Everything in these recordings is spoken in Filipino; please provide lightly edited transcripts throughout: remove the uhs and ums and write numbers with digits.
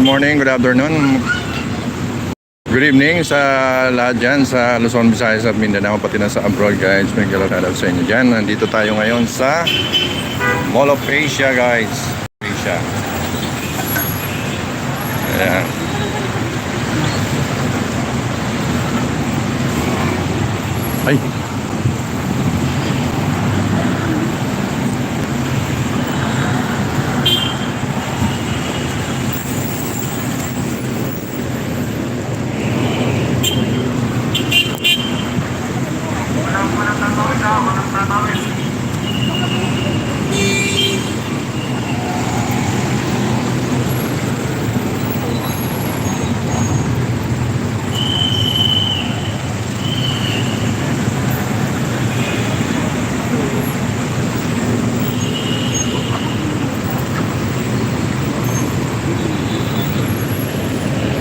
morning, good afternoon, good evening sa lahat dyan sa Luzon, Visayas at Mindanao, pati na sa abroad guys. May galap sa inyo dyan. Nandito tayo ngayon sa Mall of Asia guys. Asia. Ayan. Ay.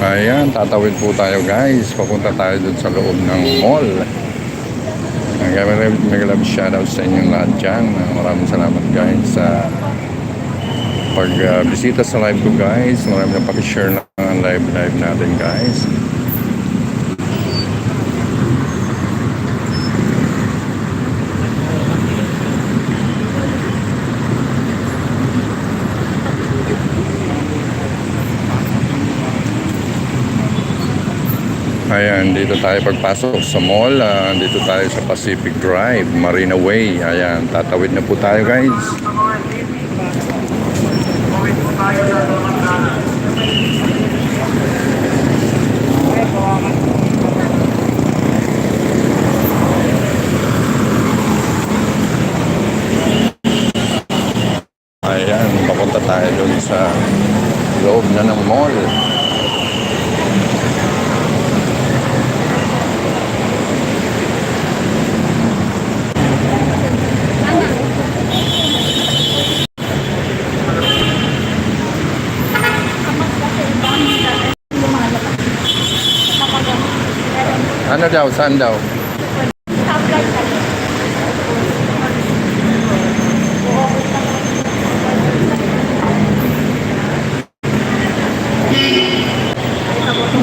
Ayan, tatawid po tayo guys. Papunta tayo dun sa loob ng mall. May love shoutout sa inyong lahat dyan. Maraming salamat guys sa pag-bisita sa live ko guys. Maraming na pag-share ng live natin guys. Ayan, dito tayo pagpasok sa mall. Dito tayo sa Pacific Drive, Marina Way. Ayan, tatawid na po tayo guys. Ayan, papunta tayo dun sa loob na ng mall. Ano daw? Saan daw? Ang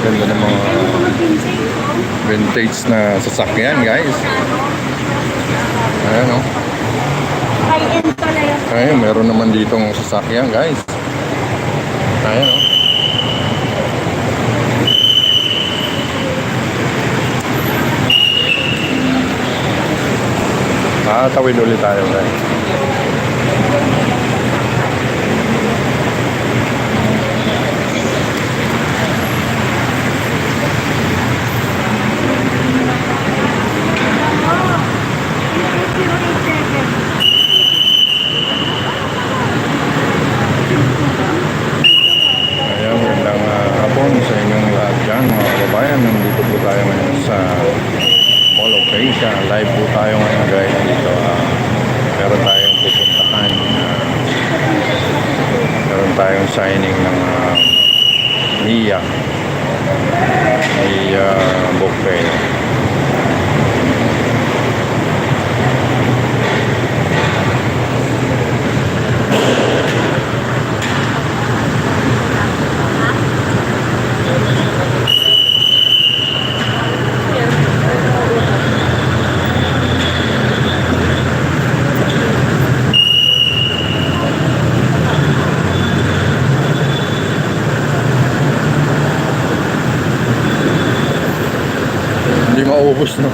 ganda ng mga vintage na sasakyan guys. Ayan o. Ayan, meron naman ditong sasakyan guys. Ayan o. Tawid ulit tayo guys. Ayan, magandang hapon sa inyong lahat dyan mga kababayan. Nandito po tayo ngayon sa Mall of Asia. Live po tayo ngayon guys dito. Meron tayong pupuntahan. Meron tayong signing ng Mia Bouquet. Hindi maubos no.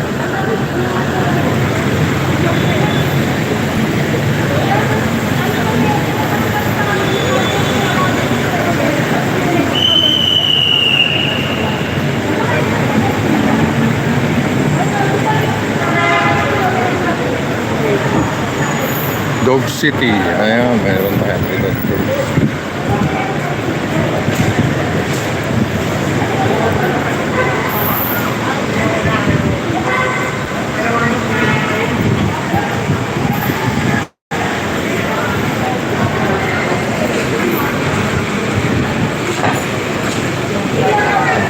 Dog City. Ayan, meron tayo dito.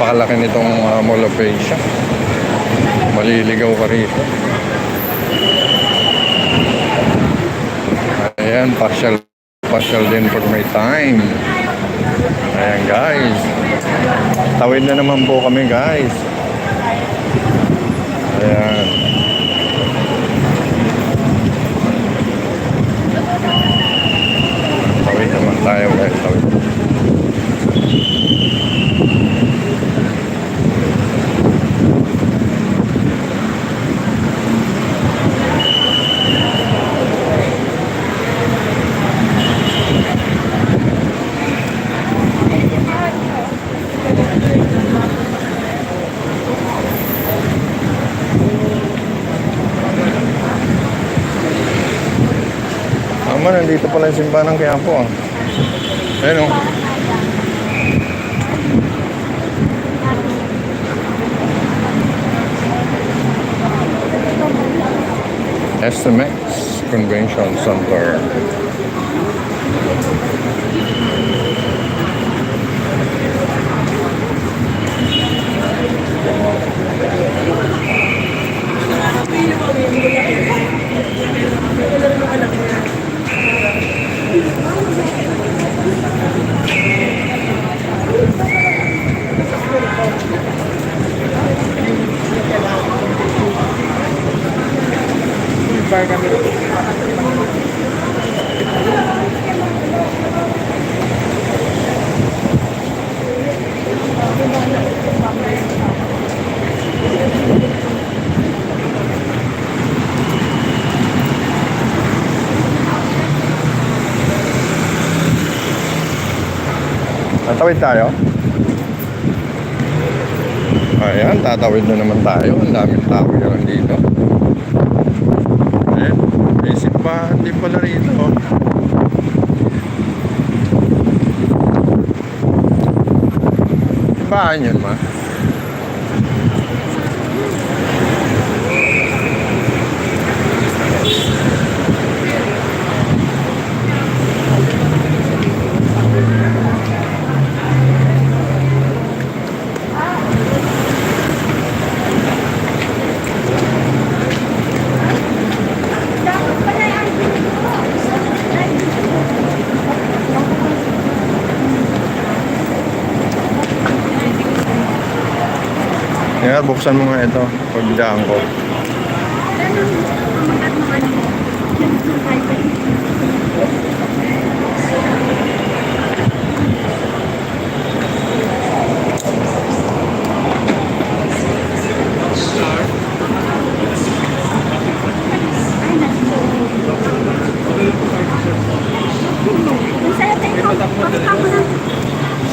Napakalaki nitong Mall of Asia. Maliligaw ka rito. Ayan, pasyal din pag may time. Ayan guys. Tawid na naman po kami guys. Ayan. Tawid naman tayo guys. Tawid. Nandito pala yung simbahan ng Quiapo ah. Ayun o. SMX Convention Center. Tatawid tayo. Ayan, tatawid na naman tayo. Ang daming tao yan dito. Ayan, may simbahan din pala rito. Simbahan yan ma. Kaya buksan mo nga ito pagdaan ko.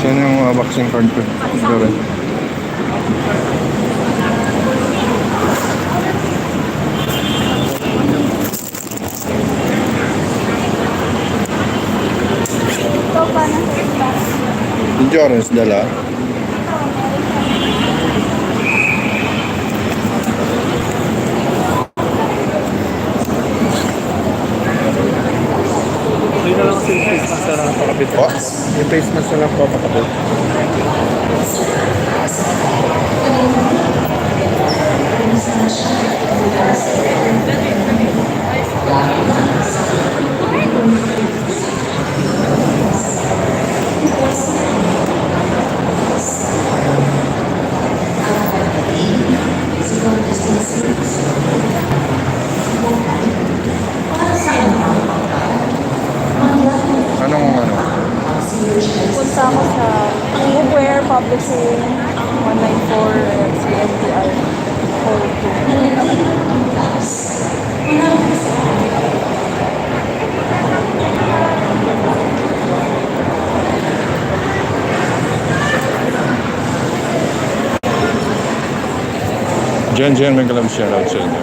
Saan yung vaccine card ko? Ito rin. Insurance dala. Yun na lang kasi yung face mask na lang pakapit. Yung face mask na lang po pakapit. Punta ako sa Bookwear Publishing 194 CMDR 42. Jen, may galab shoutout sa inyo.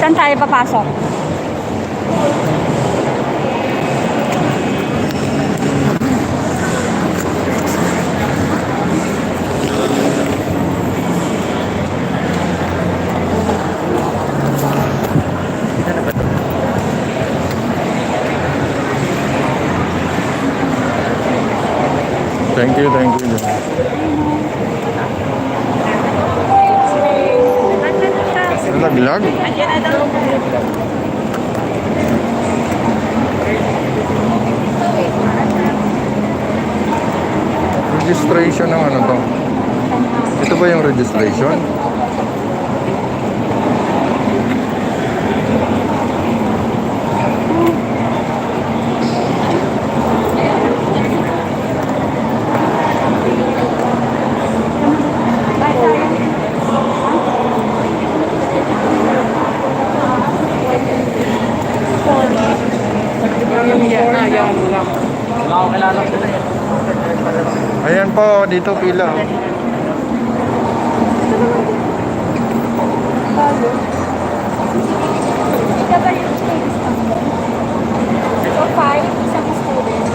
Saan tayo papasok? Thank you. nalaglag? Registration ng ano to? Ito ba yung registration? Ayan po, dito pila. So, 5, isang student.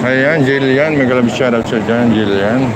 Ayan, Jillian. May galab shoutout siya dyan, Jillian.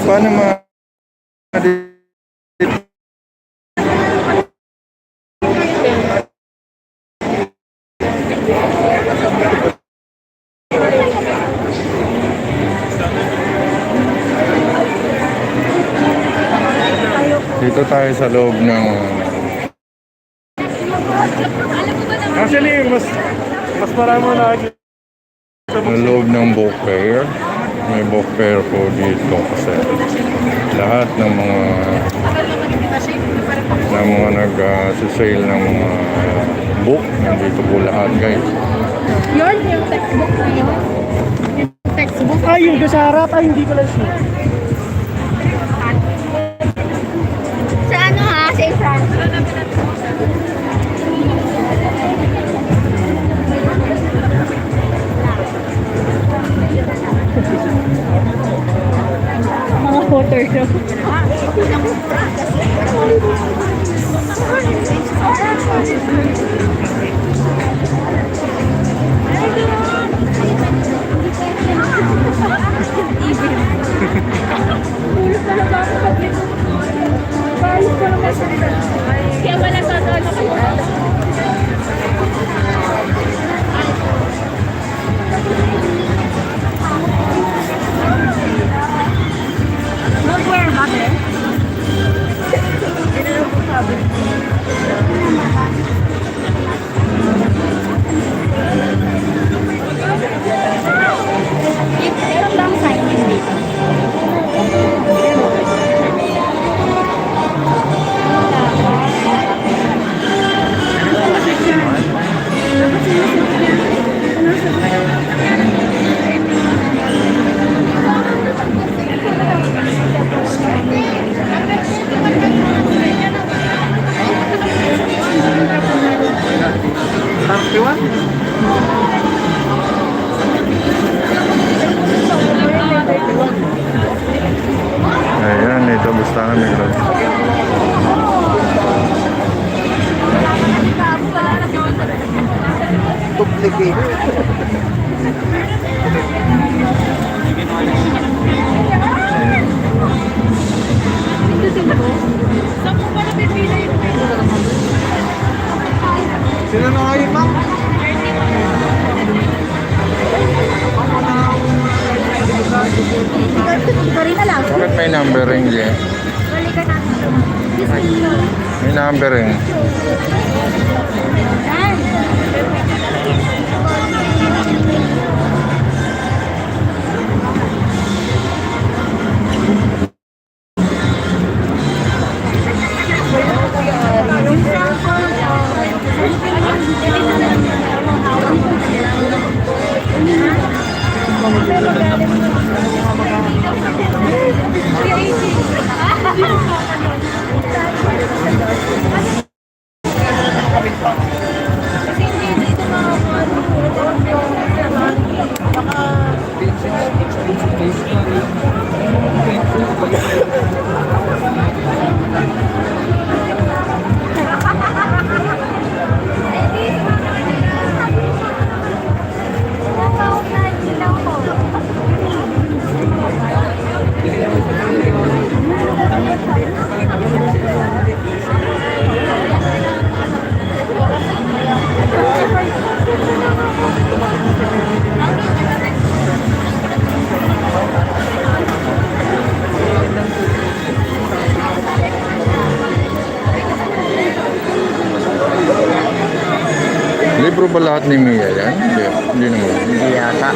Paano Dito tayo sa loob ng Actually, mas marami na nakikita. loob ng book fair. May book fair po dito kasi lahat ng mga nag-sale ng mga book nandito po lahat, guys. Yun, yung textbook na yun. Yung textbook. Ay, yung sa harap. Ay, hindi ko lang sure. Sa ano ha? Sa France. Mga photo yun. Kaya wala sa doon ako. Mag-wear ba eh? Meron bang sign dito? Ayan, ito basta kami. Sino na ngayon, ma'am? Sorry na lang. Bakit may numbering dyan? Balikan natin. May numbering. Libro ba lahat ni Mia yan? Hindi naman. Hindi yata.